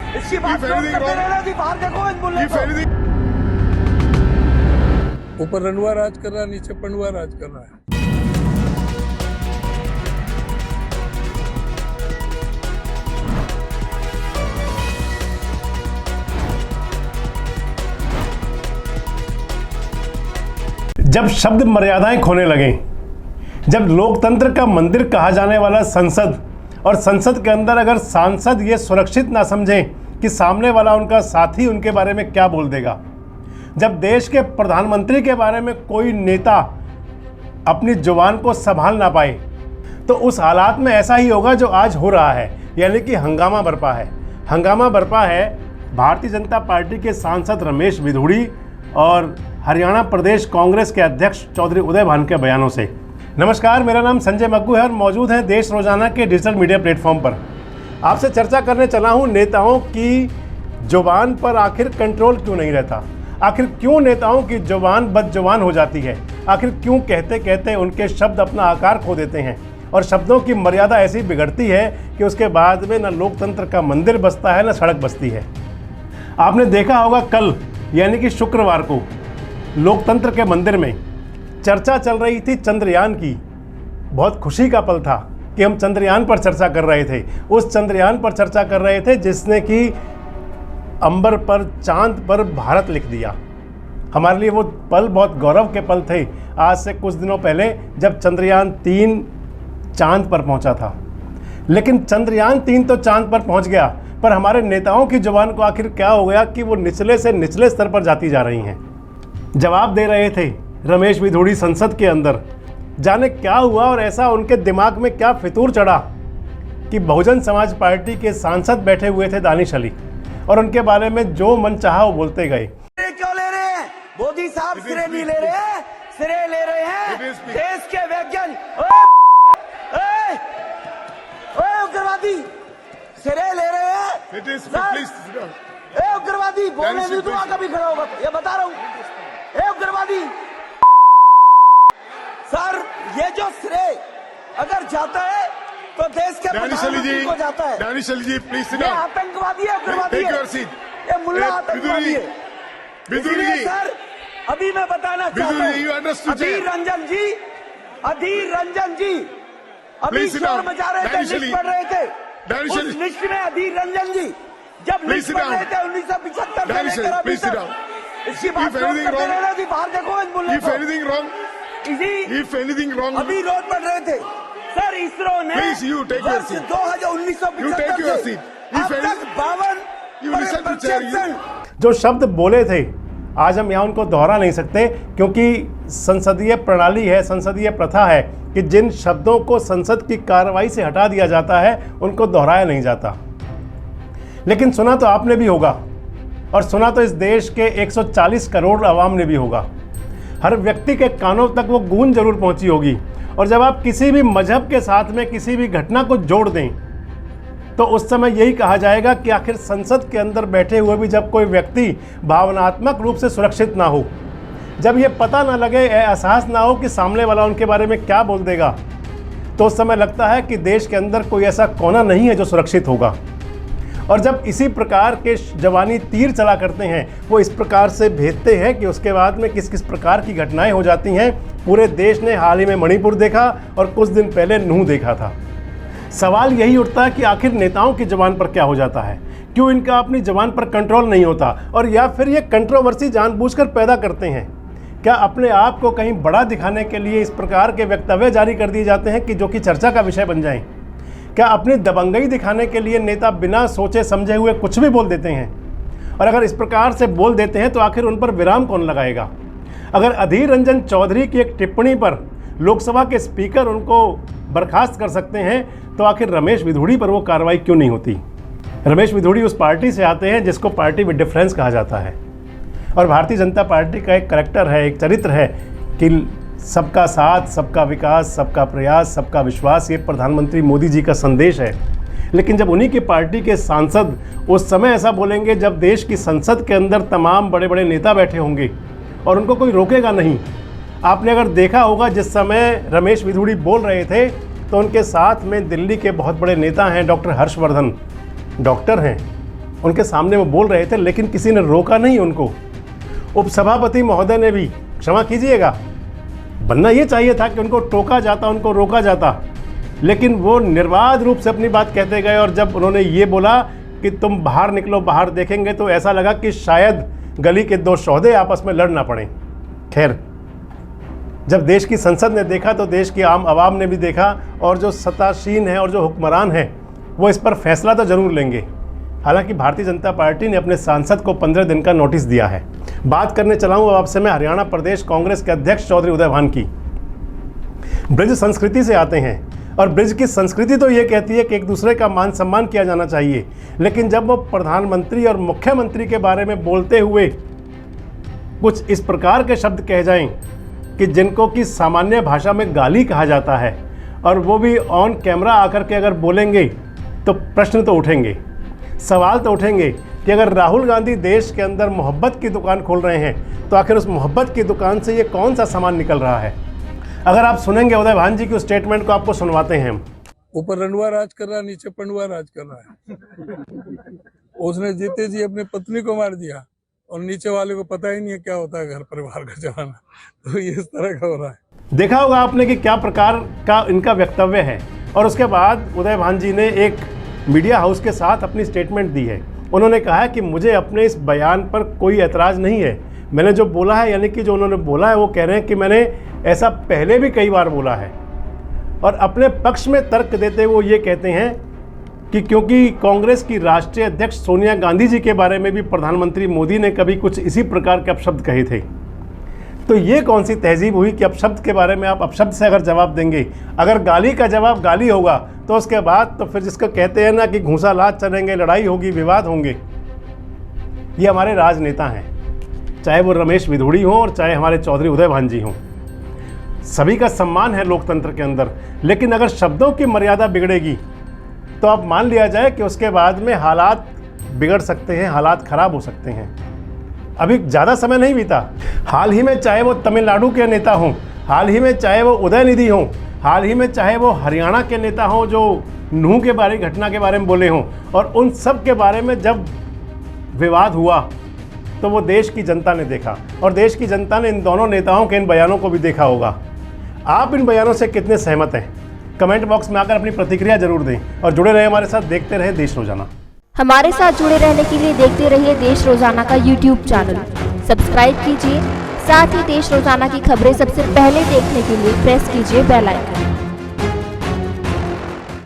इसकी बात करते रहना जी, बाहर देखो इन बोलने को। ऊपर रंडवा राज कर रहा है, नीचे पंडवा राज कर रहा है। जब शब्द मर्यादाएं खोने लगे, जब लोकतंत्र का मंदिर कहा जाने वाला संसद और संसद के अंदर अगर सांसद ये सुरक्षित ना समझें कि सामने वाला उनका साथी उनके बारे में क्या बोल देगा, जब देश के प्रधानमंत्री के बारे में कोई नेता अपनी जुबान को संभाल ना पाए, तो उस हालात में ऐसा ही होगा जो आज हो रहा है, यानी कि हंगामा बरपा है। हंगामा बरपा है भारतीय जनता पार्टी के सांसद रमेश विधूड़ी और हरियाणा प्रदेश कांग्रेस के अध्यक्ष चौधरी उदय भान के बयानों से। नमस्कार, मेरा नाम संजय मग्गू है और मौजूद है देश रोजाना के डिजिटल मीडिया प्लेटफॉर्म पर। आपसे चर्चा करने चला हूं नेताओं की जुबान पर आखिर कंट्रोल क्यों नहीं रहता, आखिर क्यों नेताओं की जुबान बदजुबान हो जाती है, आखिर क्यों कहते कहते उनके शब्द अपना आकार खो देते हैं और शब्दों की मर्यादा ऐसी बिगड़ती है कि उसके बाद में न लोकतंत्र का मंदिर बसता है न सड़क बसती है। आपने देखा होगा कल यानी कि शुक्रवार को लोकतंत्र के मंदिर में चर्चा चल रही थी चंद्रयान की। बहुत खुशी का पल था कि हम चंद्रयान पर चर्चा कर रहे थे, उस चंद्रयान पर चर्चा कर रहे थे जिसने कि अंबर पर चांद पर भारत लिख दिया। हमारे लिए वो पल बहुत गौरव के पल थे। आज से कुछ दिनों पहले जब चंद्रयान 3 चांद पर पहुंचा था, लेकिन चंद्रयान 3 तो चांद पर पहुंच गया, पर हमारे नेताओं की जुबान को आखिर क्या हो गया कि वो निचले से निचले स्तर पर जाती जा रही हैं। जवाब दे रहे थे रमेश विधूड़ी संसद के अंदर, जाने क्या हुआ और ऐसा उनके दिमाग में क्या फितूर चढ़ा कि बहुजन समाज पार्टी के सांसद बैठे हुए थे दानिश अली और उनके बारे में जो मन चाहा वो बोलते गए। क्यों ले रहे हैं मोदी साहब? सिरे नहीं ले रहे हैं, सिरे ले रहे हैं देश के वैज्ञानिक। उग्रवादी सिरे ले रहे हैं, उग्रवादी बोलने नहीं दूंगा कभी खड़ा होगा, ये बता रहा हूँ। उग्रवादी सर, ये जो श्रेय अगर जाता है तो देश के प्रधानमंत्री को जाता है। दानिश अली जी प्लीज सिट ये डाउन। आतंकवादी है, उग्रवादी है, ये मुल्ला आतंकवादी है। इसलिए सर अभी मैं बताना चाहता हूँ, अधीर रंजन जी अभी शोर मचा रहे थे, लिस्ट पढ़ रहे थे, उस लिस्ट में अधीर रंजन जी जब लिस्ट पढ़ रहे थे 1975 से लेकर अभी तक, इसकी बात करते रहना जी, बाहर देखो इन बोलने को। अभी रोज पढ़ रहे थे सर, इसरो ने वर्ष 2019 से अब तक 52 जो शब्द बोले थे आज हम यहाँ उनको दोहरा नहीं सकते, क्योंकि संसदीय प्रणाली है, संसदीय प्रथा है कि जिन शब्दों को संसद की कार्रवाई से हटा दिया जाता है उनको दोहराया नहीं जाता। लेकिन सुना तो आपने भी होगा और सुना तो इस देश के 140 करोड़ आवाम ने भी होगा। हर व्यक्ति के कानों तक वो गूंज जरूर पहुंची होगी। और जब आप किसी भी मजहब के साथ में किसी भी घटना को जोड़ दें तो उस समय यही कहा जाएगा कि आखिर संसद के अंदर बैठे हुए भी जब कोई व्यक्ति भावनात्मक रूप से सुरक्षित ना हो, जब ये पता ना लगे, एहसास ना हो कि सामने वाला उनके बारे में क्या बोल देगा, तो उस समय लगता है कि देश के अंदर कोई ऐसा कोना नहीं है जो सुरक्षित होगा। और जब इसी प्रकार के जवानी तीर चला करते हैं, वो इस प्रकार से भेजते हैं कि उसके बाद में किस किस प्रकार की घटनाएं हो जाती हैं। पूरे देश ने हाल ही में मणिपुर देखा और कुछ दिन पहले नूह देखा था। सवाल यही उठता है कि आखिर नेताओं की जुबान पर क्या हो जाता है, क्यों इनका अपनी जुबान पर कंट्रोल नहीं होता, और या फिर ये कंट्रोवर्सी जानबूझकर पैदा करते हैं। क्या अपने आप को कहीं बड़ा दिखाने के लिए इस प्रकार के वक्तव्य जारी कर दिए जाते हैं कि जो कि चर्चा का विषय बन जाएं? क्या अपनी दबंगई दिखाने के लिए नेता बिना सोचे समझे हुए कुछ भी बोल देते हैं? और अगर इस प्रकार से बोल देते हैं तो आखिर उन पर विराम कौन लगाएगा? अगर अधीर रंजन चौधरी की एक टिप्पणी पर लोकसभा के स्पीकर उनको बर्खास्त कर सकते हैं तो आखिर रमेश विधूड़ी पर वो कार्रवाई क्यों नहीं होती? रमेश विधूड़ी उस पार्टी से आते हैं जिसको पार्टी विद डिफरेंस कहा जाता है, और भारतीय जनता पार्टी का एक करैक्टर है, एक चरित्र है कि सबका साथ, सबका विकास, सबका प्रयास, सबका विश्वास, ये प्रधानमंत्री मोदी जी का संदेश है। लेकिन जब उन्हीं की पार्टी के सांसद उस समय ऐसा बोलेंगे जब देश की संसद के अंदर तमाम बड़े बड़े नेता बैठे होंगे और उनको कोई रोकेगा नहीं। आपने अगर देखा होगा जिस समय रमेश विधूड़ी बोल रहे थे तो उनके साथ में दिल्ली के बहुत बड़े नेता हैं, डॉक्टर हर्षवर्धन, डॉक्टर हैं, उनके सामने वो बोल रहे थे, लेकिन किसी ने रोका नहीं उनको। उपसभापति महोदय ने भी, क्षमा कीजिएगा, बनना ये चाहिए था कि उनको टोका जाता, उनको रोका जाता, लेकिन वो निर्बाध रूप से अपनी बात कहते गए। और जब उन्होंने ये बोला कि तुम बाहर निकलो, बाहर देखेंगे, तो ऐसा लगा कि शायद गली के दो सौदे आपस में लड़ ना पड़े। खैर, जब देश की संसद ने देखा तो देश की आम आवाम ने भी देखा, और जो सत्तासीन है और जो हुक्मरान है वो इस पर फैसला तो जरूर लेंगे। हालांकि भारतीय जनता पार्टी ने अपने सांसद को 15 दिन का नोटिस दिया है। बात करने चला हूँ अब आपसे मैं हरियाणा प्रदेश कांग्रेस के अध्यक्ष चौधरी उदय भान की। ब्रिज संस्कृति से आते हैं, और ब्रिज की संस्कृति तो ये कहती है कि एक दूसरे का मान सम्मान किया जाना चाहिए, लेकिन जब वो प्रधानमंत्री और मुख्यमंत्री के बारे में बोलते हुए कुछ इस प्रकार के शब्द कह जाएं कि जिनको कि सामान्य भाषा में गाली कहा जाता है, और वो भी ऑन कैमरा आकर के अगर बोलेंगे तो प्रश्न तो उठेंगे, सवाल तो उठेंगे कि अगर राहुल गांधी देश के अंदर मोहब्बत की दुकान खोल रहे हैं तो आखिर उस मोहब्बत की दुकान से ये कौन सा सामान निकल रहा है। अगर आप सुनेंगे उदय भान जी की उस स्टेटमेंट को, आपको सुनवाते हैं हम। ऊपर रंडवा राज कर रहा है, नीचे पंडवा राज कर रहा है। उसने जीते जी अपनी पत्नी को मार दिया, और नीचे वाले को पता ही नहीं है क्या होता है घर परिवार का चलाना। तो ये इस तरह का हो रहा है। देखा होगा आपने कि क्या प्रकार का इनका वक्तव्य है। और उसके बाद उदय भान जी ने एक मीडिया हाउस के साथ अपनी स्टेटमेंट दी है। उन्होंने कहा है कि मुझे अपने इस बयान पर कोई एतराज़ नहीं है, मैंने जो बोला है, यानी कि जो उन्होंने बोला है वो कह रहे हैं कि मैंने ऐसा पहले भी कई बार बोला है। और अपने पक्ष में तर्क देते हुए वो ये कहते हैं कि क्योंकि कांग्रेस की राष्ट्रीय अध्यक्ष सोनिया गांधी जी के बारे में भी प्रधानमंत्री मोदी ने कभी कुछ इसी प्रकार के अपशब्द कहे थे। तो ये कौन सी तहजीब हुई कि अपशब्द के बारे में आप अपशब्द से अगर जवाब देंगे? अगर गाली का जवाब गाली होगा तो उसके बाद तो फिर जिसको कहते हैं ना कि घूंसा लात चलेंगे, लड़ाई होगी, विवाद होंगे। ये हमारे राजनेता हैं, चाहे वो रमेश विधोड़ी हों और चाहे हमारे चौधरी उदय भान जी हों। सभी का सम्मान है लोकतंत्र के अंदर, लेकिन अगर शब्दों की मर्यादा बिगड़ेगी तो अब मान लिया जाए कि उसके बाद में हालात बिगड़ सकते हैं, हालात खराब हो सकते हैं। अभी ज़्यादा समय नहीं बीता, हाल ही में चाहे वो तमिलनाडु के नेता हों, हाल ही में चाहे वो उदयनिधि हों, हाल ही में चाहे वो हरियाणा के नेता हों जो नूह के बारे घटना के बारे में बोले हों, और उन सब के बारे में जब विवाद हुआ तो वो देश की जनता ने देखा, और देश की जनता ने इन दोनों नेताओं के इन बयानों को भी देखा होगा। आप इन बयानों से कितने सहमत हैं? कमेंट बॉक्स में आकर अपनी प्रतिक्रिया जरूर दें, और जुड़े रहे हमारे साथ, देखते रहे देश रोजाना। हमारे साथ जुड़े रहने के लिए देखते रहिए देश रोजाना का YouTube चैनल सब्सक्राइब कीजिए। साथ ही देश रोजाना की खबरें सबसे पहले देखने के लिए प्रेस कीजिए बेल आइकन।